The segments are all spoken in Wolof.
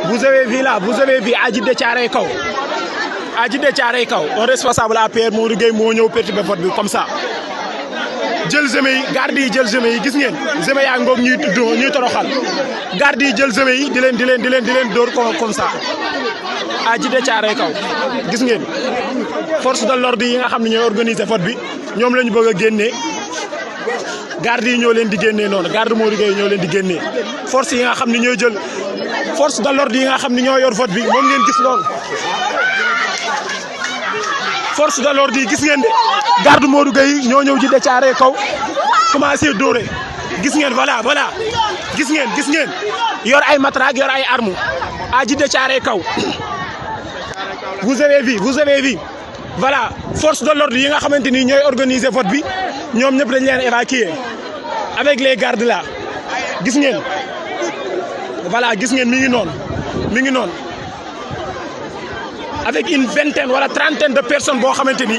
vous avez vu là, vous avez vu à Djiddah Thiaroye Kaw. À Djiddah Thiaroye Kaw, un responsable APR Modou Gueye moo ñëw perturbé vote bi comme ça. jël zeme yi garde yi jël zeme yi gis ngeen zeme yaa ngoog ñuy toroxal garde yi jël zeme yi di leen dóor comme ça à Djiddah Thiaroye Kaw gis ngeen force de l'ordre yi nga xam ne ñooy organiser vote bi ñoom lañu bëgg a génnee garde yi ñoo leen di génnee noonu garde Modou Gueye ñoo leen di génnee force yi nga xam ne ñooy jël force de l'ordre yi nga xam ne ñoo yor vote bi moom ngeen gis loolu force de l'ordre yi gis ngeen de garde Modou Gueye ñoo ñëw Djiddah Thiaroye Kaw commencé dóore gis ngeen voilà gis ngeen yor ay matraque yor ay armes à Djiddah Thiaroye Kaw vous avez vu voilà force de l'ordre yi nga xamante ni ñooy organiser vote bi ñoom ñëpp dañ leen évacuer avec les gardes là gis ngeen voilà gis ngeen mi ngi noonu avec une vingtaine wala trentaine de personnes boo xamante ni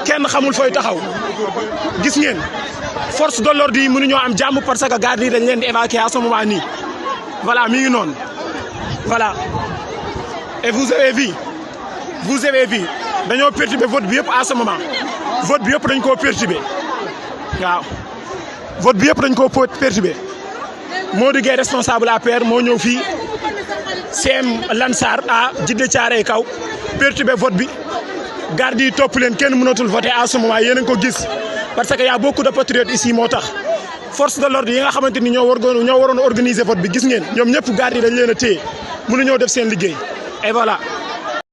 kenn xamul fooy taxaw gis ngeen force de l'ordre yi mënuñoo am jàmm parce que garde yi dañ leen di évacuer à ce moment nii voilà mi ngi noonu voilà et vous avez vu dañoo perturber vote bi yëpp à ce moment vote bi yëpp dañ koo perturber waaw vote bi yëpp dañ koo perturber Modou Gueye responsable APR moo ñëw fii CM Lansar à Djiddah Thiaroye Kaw perturber vote bi garde yi topp leen kenn mënatul voter à ce moment yéen a ngi ko gis parce que y a beaucoup de patriotes ici moo tax force de l'ordre yi nga xamante ni ñoo waroon organiser vote bi gis ngeen ñoom ñëpp garde yi dañ leen a téye mënuñoo def seen liggéey et voilà.